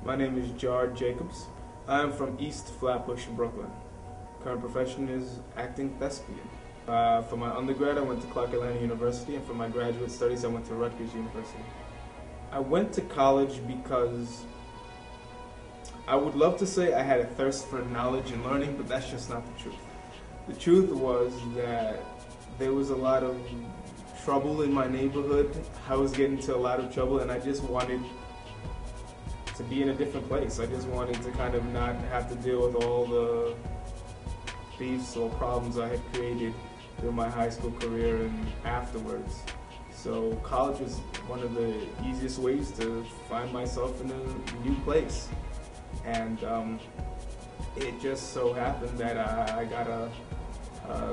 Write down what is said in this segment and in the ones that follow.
My name is Jarde Jacobs. I am from East Flatbush, Brooklyn. Current profession is acting thespian. For my undergrad, I went to Clark Atlanta University, and for my graduate studies, I went to Rutgers University. I went to college because I would love to say I had a thirst for knowledge and learning, but that's just not the truth. The truth was that there was a lot of trouble in my neighborhood. I was getting into a lot of trouble, and I just wanted to be in a different place. I just wanted to kind of not have to deal with all the beefs or problems I had created through my high school career and afterwards. So college was one of the easiest ways to find myself in a new place. And it just so happened that I got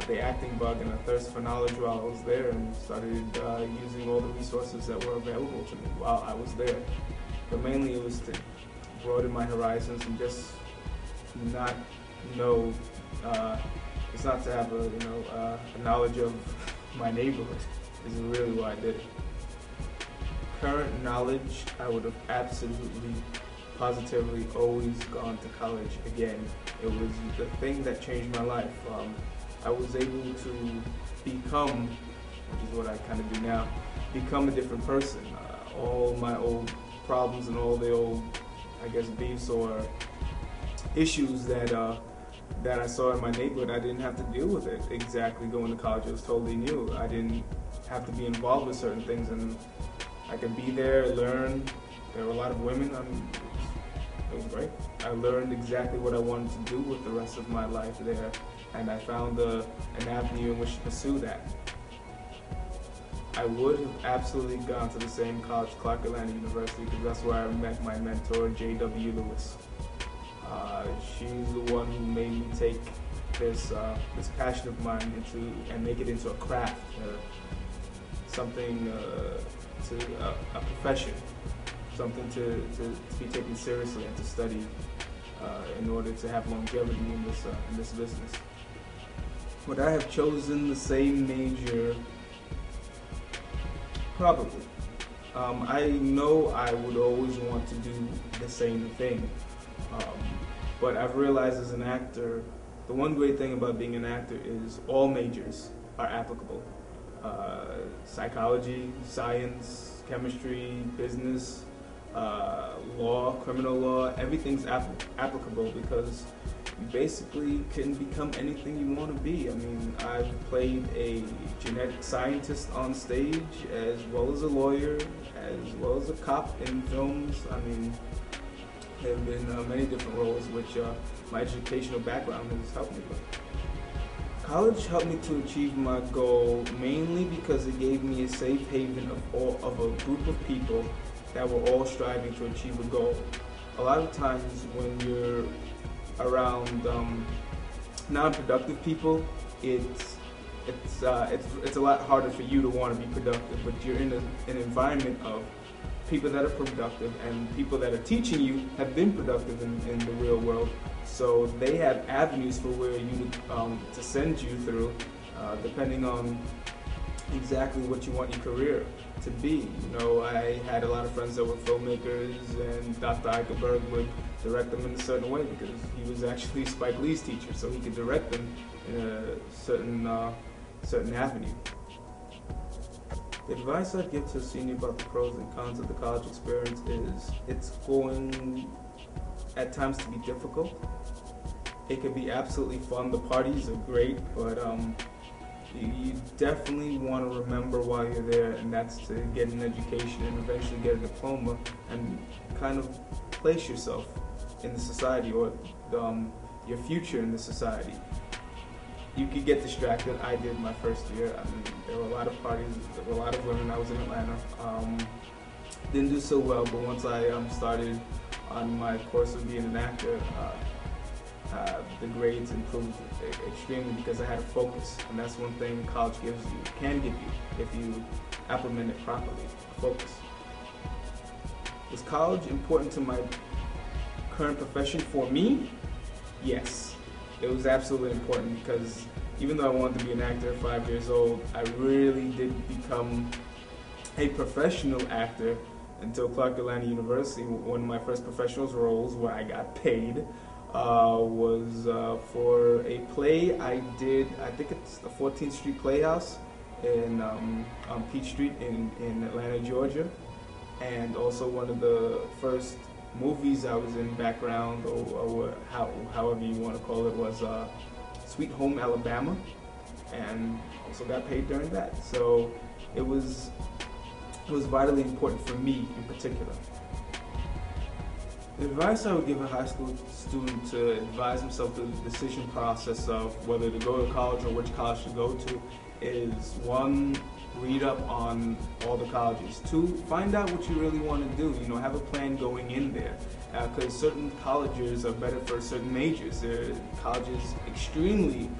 the acting bug and a thirst for knowledge while I was there, and started using all the resources that were available to me while I was there. But mainly it was to broaden my horizons and just not know, it's not to have a knowledge of my neighborhood is really why I did it. Current knowledge, I would have absolutely, positively always gone to college again. It was the thing that changed my life. I was able to become, which is what I kind of do now, become a different person. All my old problems and all the old, I guess, beefs or issues that I saw in my neighborhood, I didn't have to deal with it exactly going to college. It was totally new. I didn't have to be involved with certain things, and I could be there, learn. There were a lot of women. It was great. I learned exactly what I wanted to do with the rest of my life there, and I found an avenue in which to pursue that. I would have absolutely gone to the same college, Clark Atlanta University, because that's where I met my mentor, J.W. Lewis. She's the one who made me take this passion of mine and make it into a craft, something a profession, something to be taken seriously and to study in order to have longevity in this business. Would I have chosen the same major? Probably. I know I would always want to do the same thing, but I've realized as an actor, the one great thing about being an actor is all majors are applicable. Psychology, science, chemistry, business, law, criminal law, everything's applicable because you basically can become anything you want to be. I mean, I've played a genetic scientist on stage, as well as a lawyer, as well as a cop in films. I mean, there have been many different roles which my educational background has helped me with. College helped me to achieve my goal mainly because it gave me a safe haven of a group of people that were all striving to achieve a goal. A lot of times when you're around non-productive people, it's a lot harder for you to want to be productive, but you're in an environment of people that are productive, and people that are teaching you have been productive in the real world, so they have avenues for where you to send you through, depending on exactly what you want your career to be. You know, I had a lot of friends that were filmmakers, and Dr. Eichelberg would direct them in a certain way because he was actually Spike Lee's teacher, so he could direct them in a certain avenue. The advice I'd give to a senior about the pros and cons of the college experience is it's going at times to be difficult. It could be absolutely fun. The parties are great, but you definitely want to remember while you're there, and that's to get an education and eventually get a diploma and kind of place yourself in the society, or your future in the society. You could get distracted. I did my first year. I mean, there were a lot of parties, there were a lot of women. I was in Atlanta. Didn't do so well, but once I started on my course of being an actor, the grades improved extremely because I had a focus, and that's one thing college can give you if you implement it properly, a focus. Was college important to my current profession? For me, yes. It was absolutely important because even though I wanted to be an actor at 5 years old, I really did become a professional actor until Clark Atlanta University. One of my first professional roles where I got paid was for a play I did. I think it's the 14th Street Playhouse in on Peach Street in Atlanta, Georgia, and also one of the first movies I was in background, or however you want to call it, was Sweet Home Alabama, and also got paid during that. So it was vitally important for me in particular. The advice I would give a high school student to advise himself through the decision process of whether to go to college or which college to go to is, one, read up on all the colleges. Two, find out what you really want to do. Have a plan going in there. Because certain colleges are better for certain majors. There are colleges extremely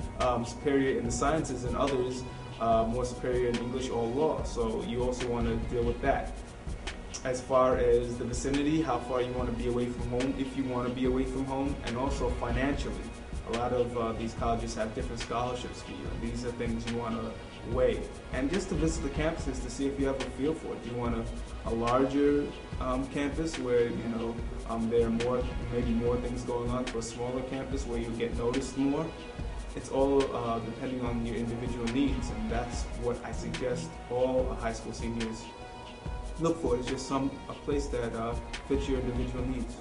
superior in the sciences and others more superior in English or law. So you also want to deal with that. As far as the vicinity, how far you want to be away from home, if you want to be away from home, and also financially. A lot of these colleges have different scholarships for you. These are things you want to weigh. And just to visit the campuses to see if you have a feel for it. Do you want a larger campus where there are maybe more things going on, to a smaller campus where you get noticed more? It's all depending on your individual needs, and that's what I suggest all high school seniors look for, is just a place that fits your individual needs.